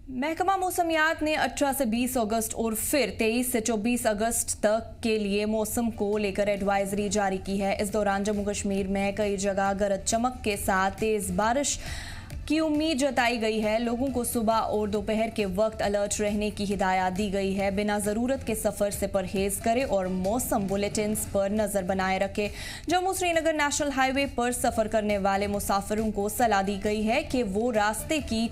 महकमा मौसमियात ने 18 से 20 अगस्त और फिर 23 से 24 अगस्त तक के लिए मौसम को लेकर एडवाइजरी जारी की है। इस दौरान जम्मू कश्मीर में कई जगह गरज चमक के साथ तेज बारिश की उम्मीद जताई गई है। लोगों को सुबह और दोपहर के वक्त अलर्ट रहने की हिदायत दी गई है। बिना जरूरत के सफर से परहेज करें और मौसम बुलेटिन्स पर नजर बनाए रखें। जम्मू श्रीनगर नेशनल हाईवे पर सफर करने वाले मुसाफिरों को सलाह दी गई है कि वो रास्ते की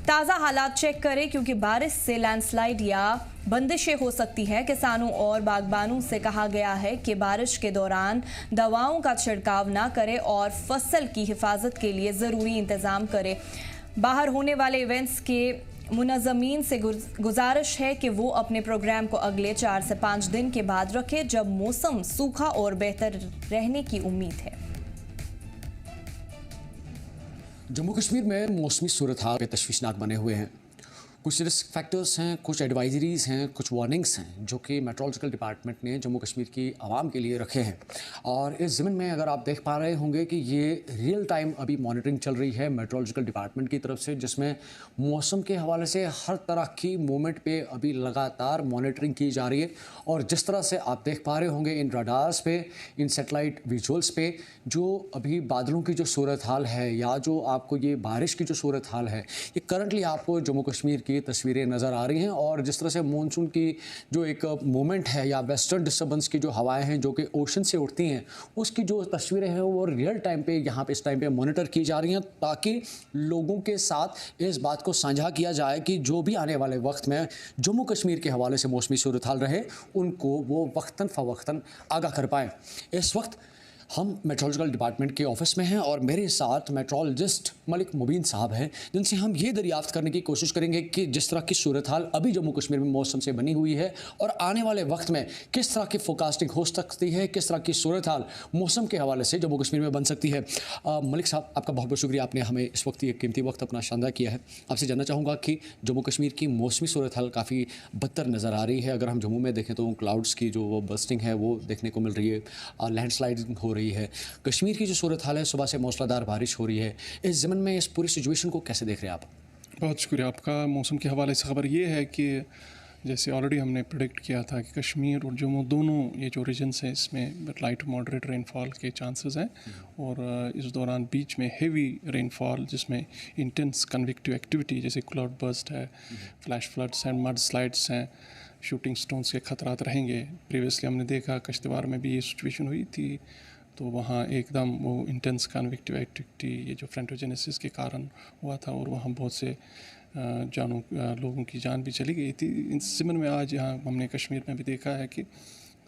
ताज़ा हालात चेक करें, क्योंकि बारिश से लैंडस्लाइड या बंदिशें हो सकती हैं। किसानों और बागबानों से कहा गया है कि बारिश के दौरान दवाओं का छिड़काव ना करें और फसल की हिफाजत के लिए ज़रूरी इंतज़ाम करें। बाहर होने वाले इवेंट्स के मुनज़्ज़मीन से गुजारिश है कि वो अपने प्रोग्राम को अगले 4 से 5 दिन के बाद रखें, जब मौसम सूखा और बेहतर रहने की उम्मीद है। जम्मू कश्मीर में मौसमी सूरत हाल तशवीशनाक बने हुए हैं। कुछ रिस्क फैक्टर्स हैं, कुछ एडवाइजरीज़ हैं, कुछ वार्निंग्स हैं जो कि मेट्रोलॉजिकल डिपार्टमेंट ने जम्मू कश्मीर की आवाम के लिए रखे हैं। और इस ज़मीन में अगर आप देख पा रहे होंगे कि ये रियल टाइम अभी मॉनिटरिंग चल रही है मेट्रोलॉजिकल डिपार्टमेंट की तरफ से, जिसमें मौसम के हवाले से हर तरह की मूवमेंट पे अभी लगातार मॉनिटरिंग की जा रही है। और जिस तरह से आप देख पा रहे होंगे इन रडार्स पे, इन सेटेलाइट विजुअल्स पे, जो अभी बादलों की जो सूरत हाल है या जो आपको ये बारिश की जो सूरत हाल है, ये करंटली आपको जम्मू कश्मीर की तस्वीरें नज़र आ रही हैं। और जिस तरह से मानसून की जो एक मोमेंट है या वेस्टर्न डिस्टर्बेंस की जो हवाएं हैं जो कि ओशन से उठती हैं, उसकी जो तस्वीरें हैं वो रियल टाइम पे यहाँ पे इस टाइम पे मॉनिटर की जा रही हैं, ताकि लोगों के साथ इस बात को साझा किया जाए कि जो भी आने वाले वक्त में जम्मू कश्मीर के हवाले से मौसमी सूरत हाल रहे, उनको वो वक्तन फ़वक्तन आगाह कर पाएँ। इस वक्त हम मेट्रोलॉजिकल डिपार्टमेंट के ऑफिस में हैं और मेरे साथ मेट्रोलॉजिस्ट मलिक मुबीन साहब हैं, जिनसे हम ये दरियाफ्त करने की कोशिश करेंगे कि जिस तरह की सूरत हाल अभी जम्मू कश्मीर में मौसम से बनी हुई है और आने वाले वक्त में किस तरह की फोरकास्टिंग हो सकती है, किस तरह की सूरत हाल मौसम के हवाले से जम्मू कश्मीर में बन सकती है। मलिक साहब, आपका बहुत बहुत शुक्रिया, आपने हमें इस वक्त ये कीमती वक्त अपना शानदार किया है। आपसे जानना चाहूँगा कि जम्मू कश्मीर की मौसमी सूरत हाल काफ़ी बदतर नज़र आ रही है। अगर हम जम्मू में देखें तो क्लाउड्स की जो बर्स्टिंग है वो देखने को मिल रही है, लैंडस्लाइडिंग हो रही है। कश्मीर की जो सूरत हाल है, सुबह से मूसलाधार बारिश हो रही है। इस ज़मीन में इस पूरी सिचुएशन को कैसे देख रहे हैं आप? बहुत शुक्रिया आपका। मौसम के हवाले से ख़बर ये है कि जैसे ऑलरेडी हमने प्रेडिक्ट किया था कि कश्मीर और जम्मू दोनों ये जो रीजन्स हैं इसमें लाइट मॉडरेट रेनफॉल के चांसेस हैं। और इस दौरान बीच में हेवी रेनफॉल जिसमें इंटेंस कन्वेक्टिव एक्टिविटी जैसे क्लाउड बर्स्ट है, फ्लैश फ्लड्स हैं, मड स्लाइड्स हैं, शूटिंग स्टोन्स के खतरात रहेंगे। प्रीवियसली हमने देखा कश्तवाड़ में भी ये सिचुएशन हुई थी, तो वहाँ एकदम वो इंटेंस कन्वेक्टिव एक्टिविटी ये जो फ्रेंटोजेनेसिस के कारण हुआ था और वहाँ बहुत से लोगों की जान भी चली गई थी। इस ज़मीन में आज यहाँ हमने कश्मीर में भी देखा है कि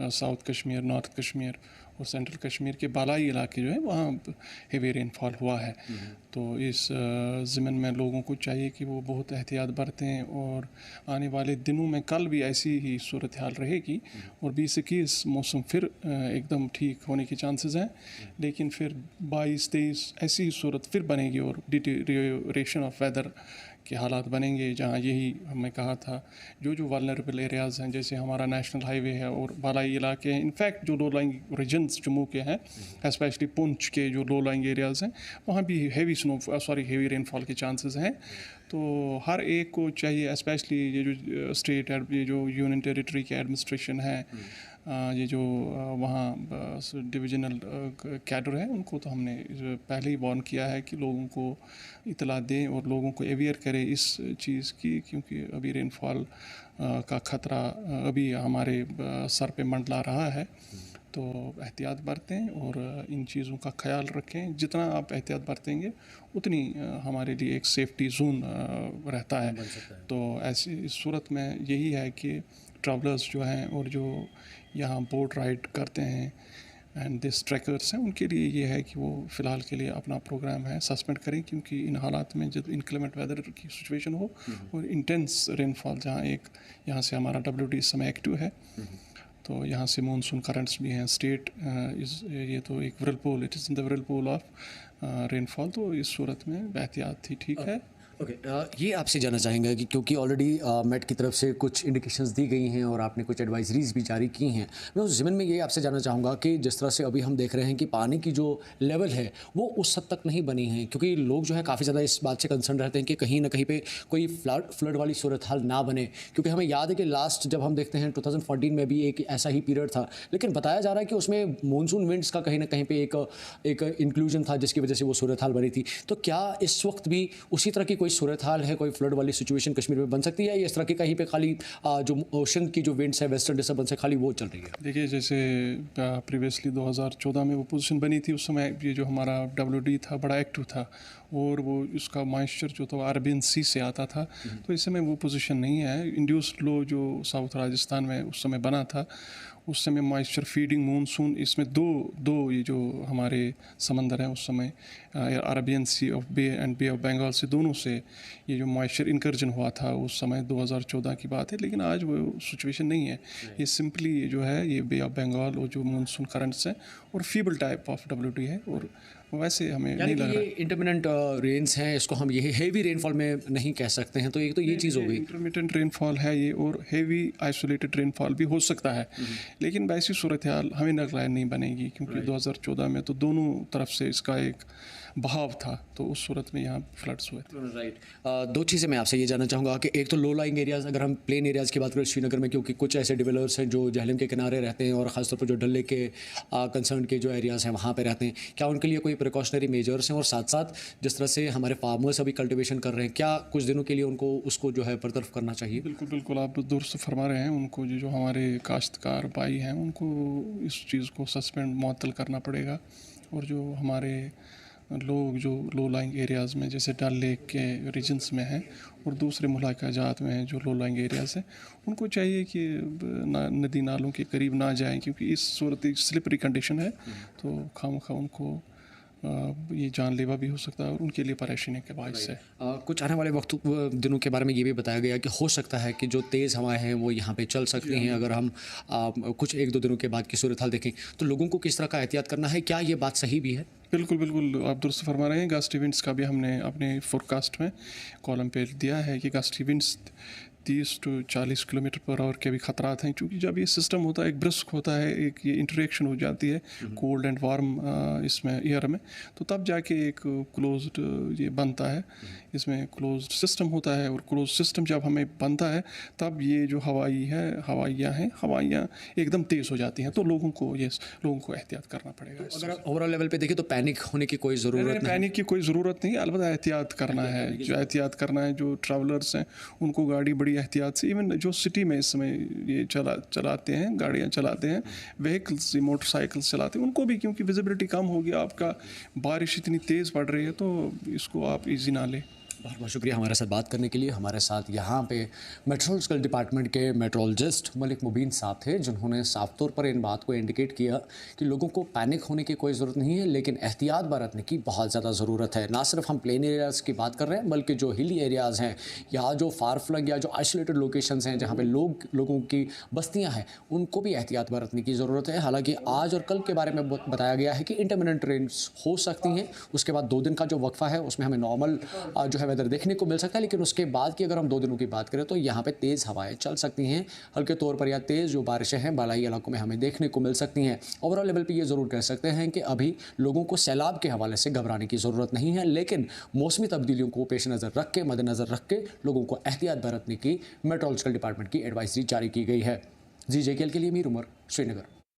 साउथ कश्मीर, नॉर्थ कश्मीर और सेंट्रल कश्मीर के बालाई इलाके जो है वहाँ हेवी रेनफॉल हुआ है। तो इस ज़मीन में लोगों को चाहिए कि वो बहुत एहतियात बरतें और आने वाले दिनों में कल भी ऐसी ही सूरत हाल रहेगी और 20-21 मौसम फिर एकदम ठीक होने के चांसेस हैं, लेकिन फिर 22-23 ऐसी ही सूरत फिर बनेगी और डिटेरियोरेशन ऑफ वेदर के हालात बनेंगे, जहाँ यही हमने कहा था जो वल्नरेबल एरियाज़ हैं जैसे हमारा नेशनल हाईवे है और बालाई इलाके हैं, इनफैक्ट जो लो लाइंग रीजन्स जम्मू के हैं, स्पेशली पुंछ के जो लो लाइंग एरियाज़ हैं, वहाँ भी हेवी रेनफॉल के चांसेस हैं। तो हर एक को चाहिए, स्पेशली ये जो स्टेट ये जो यूनियन टेरिटरी के एडमिनिस्ट्रेशन है, ये जो वहाँ डिविजनल कैडर है, उनको तो हमने पहले ही वार्न किया है कि लोगों को इतला दें और लोगों को अवेयर करें इस चीज़ की, क्योंकि अभी रेनफॉल का ख़तरा अभी हमारे सर पे मंडला रहा है। तो एहतियात बरतें और इन चीज़ों का ख्याल रखें। जितना आप एहतियात बरतेंगे उतनी हमारे लिए एक सेफ्टी जोन रहता है। तो ऐसी सूरत में यही है कि ट्रैवलर्स जो हैं और जो यहाँ बोट राइड करते हैं एंड दिस ट्रैकर्स हैं, उनके लिए ये है कि वो फ़िलहाल के लिए अपना प्रोग्राम है सस्पेंड करें, क्योंकि इन हालात में जब इनक्लेमेंट वेदर की सिचुएशन हो और इंटेंस रेनफॉल, जहाँ यहाँ से हमारा WD इस समय एक्टिव है, तो यहाँ से मानसून करंट्स भी हैं। स्टेट ये तो एक it is in the Whirlpool of rainfall. तो इस सूरत में एहतियात ही ठीक है। ओके, ये आपसे जानना चाहेंगे कि क्योंकि ऑलरेडी मेट की तरफ से कुछ इंडिकेशंस दी गई हैं और आपने कुछ एडवाइजरीज भी जारी की हैं। मैं उस ज़मीन में ये आपसे जानना चाहूँगा कि जिस तरह से अभी हम देख रहे हैं कि पानी की जो लेवल है वो उस हद तक नहीं बनी है, क्योंकि लोग जो है काफ़ी ज़्यादा इस बात से कंसर्न रहते हैं कि कहीं ना कहीं पे कोई फ्लड वाली सूरत हाल ना बने, क्योंकि हमें याद है कि लास्ट जब हम देखते हैं 2014 में भी एक ऐसा ही पीरियड था, लेकिन बताया जा रहा है कि उसमें मानसून विंड्स का कहीं ना कहीं पे एक इंक्लूजन था जिसकी वजह से वो सूरत हाल बनी थी। तो क्या इस वक्त भी उसी तरह की कोई सूरत हाल है, कोई फ्लड वाली सिचुएशन कश्मीर में बन सकती है, या इस तरह की कहीं पे खाली जो ओशन की जो विंड्स है वेस्टर्न डिस्टर्बेंस है खाली वो चल रही है? देखिए, जैसे प्रीवियसली 2014 में वो पोजीशन बनी थी, उस समय ये जो हमारा WD था बड़ा एक्टिव था और वो उसका मॉइस्चर जो था अरबियन सी से आता था। तो इस समय वो पोजीशन नहीं है। इंड्यूस्ड लो जो साउथ राजस्थान में उस समय बना था, उस समय मॉइस्चर फीडिंग मानसून, इसमें दो ये जो हमारे समंदर हैं उस समय Arabian Sea of bay and Bay of Bengal से, दोनों से ये जो मॉइस्चर इनकर्जन हुआ था उस समय 2014 की बात है। लेकिन आज वो सिचुएशन नहीं है। ये सिंपली जो है ये बे ऑफ बंगाल और जो मानसून करंट्स हैं और फीबल टाइप ऑफ WD है, और वैसे हमें नहीं लग रहा है इंटरमिटेंट रेन्स हैं, इसको हम ये हेवी रेनफॉल में नहीं कह सकते हैं। तो ये चीज़ हो गई, इंटरमिटेंट रेनफॉल है ये, और हेवी आइसोलेटेड रेनफॉल भी हो सकता है। लेकिन वैसी सूरत हाल हमें लग रहा है नहीं बनेगी, क्योंकि 2014 में तो दोनों तरफ से इसका एक बहाव था, तो उस सूरत में यहाँ फ्लड्स हुए थे। राइट। दो चीज़ें मैं आपसे ये जानना चाहूँगा कि एक तो लो लाइंग एरियाज़, अगर हम प्लेन एरियाज़ की बात करें श्रीनगर में, क्योंकि कुछ ऐसे डेवलपर्स हैं जो जहलम के किनारे रहते हैं और ख़ासतौर पर जो डल लेक के कंसर्न के जो एरियाज़ हैं वहाँ पे रहते हैं, क्या उनके लिए कोई प्रिकॉशनरी मेजर्स हैं? और साथ साथ जिस तरह से हमारे फार्मर्स अभी कल्टिवेशन कर रहे हैं, क्या कुछ दिनों के लिए उनको उसको जो है बरतरफ करना चाहिए? बिल्कुल बिल्कुल, आप दुरुस्त फरमा रहे हैं। उनको जो हमारे काश्तकार भाई हैं उनको इस चीज़ को सस्पेंड मुअत्तल करना पड़ेगा, और जो हमारे लोग जो लो लाइंग एरियाज़ में जैसे डल लेक के रीजन्स में हैं और दूसरे मुलाकाजात में हैं जो लो लाइंग एरियाज़ हैं, उनको चाहिए कि नदी नालों के करीब ना जाएं, क्योंकि इस सूरत स्लिपरी कंडीशन है, तो खामखा उनको ये जानलेवा भी हो सकता है और उनके लिए परेशानी के बायस है। कुछ आने वाले दिनों के बारे में ये भी बताया गया कि हो सकता है कि जो तेज़ हवाएं हैं वो यहाँ पे चल सकती हैं। अगर हम कुछ 1-2 दिनों के बाद की सूरत हाल देखें तो लोगों को किस तरह का एहतियात करना है, क्या ये बात सही भी है? बिल्कुल बिल्कुल, आप दुरुस्त फरमा रहे हैं। गस्ट इवेंट्स का भी हमने अपने फोरकास्ट में कॉलम पे दिया है कि gust events 30 to 40 kilometre per hour के भी खतरात हैं, क्योंकि जब ये सिस्टम होता है एक ब्रिस्क होता है, एक ये इंटरेक्शन हो जाती है कोल्ड एंड वार्म इसमें एयर में, तो तब जाके एक क्लोज्ड ये बनता है, इसमें क्लोज्ड सिस्टम होता है। और क्लोज सिस्टम जब हमें बनता है तब ये जो हवाइयाँ एकदम तेज़ हो जाती हैं, तो लोगों को एहतियात करना पड़ेगा। अगर ओवरऑल लेवल पे देखें तो पैनिक होने की कोई ज़रूरत नहीं, पैनिक की कोई ज़रूरत नहीं, अलबत्ता एहतियात करना है। जो ट्रैवलर्स हैं उनको गाड़ी बड़ी एहतियात से, इवन जो सिटी में इस समय ये चलाते हैं, गाड़ियाँ चलाते हैं, व्हीकल्स मोटरसाइकिल्स चलाते हैं, उनको भी, क्योंकि विजिबिलिटी कम होगी, आपका बारिश इतनी तेज़ पड़ रही है, तो इसको आप ईजी ना लें। बहुत बहुत शुक्रिया हमारे साथ बात करने के लिए। हमारे साथ यहाँ पे मेट्रोलॉजिकल डिपार्टमेंट के मेट्रोलॉजिस्ट मलिक मुबीन साहब थे, जिन्होंने साफ तौर पर इन बात को इंडिकेट किया कि लोगों को पैनिक होने की कोई ज़रूरत नहीं है, लेकिन एहतियात बरतने की बहुत ज़्यादा ज़रूरत है। ना सिर्फ हम प्लेन एरियाज़ की बात कर रहे हैं, बल्कि जो हिली एरियाज़ हैं या जो फार फ्लंग या जो आइसोलेटेड लोकेशंस हैं जहाँ पे लोगों की बस्तियाँ हैं, उनको भी एहतियात बरतने की ज़रूरत है। हालाँकि आज और कल के बारे में बताया गया है कि इंटरमिटेंट रेन्स हो सकती हैं, उसके बाद 2 दिन का जो वक्फा है उसमें हमें नॉर्मल जो है वेदर देखने को मिल सकता है, लेकिन उसके बाद की अगर हम 2 दिनों की बात करें तो यहाँ पे तेज़ हवाएं चल सकती हैं, हल्के तौर पर या तेज़ जो बारिशें हैं बालाई इलाकों में हमें देखने को मिल सकती हैं। ओवरऑल लेवल पे ये ज़रूर कह सकते हैं कि अभी लोगों को सैलाब के हवाले से घबराने की ज़रूरत नहीं है, लेकिन मौसमी तब्दीलियों को पेश नज़र रख के, मद्देनज़र रख के लोगों को एहतियात बरतने की मेट्रोलॉजिकल डिपार्टमेंट की एडवाइजरी जारी की गई है। जी JKL के लिए मीर उमर, श्रीनगर।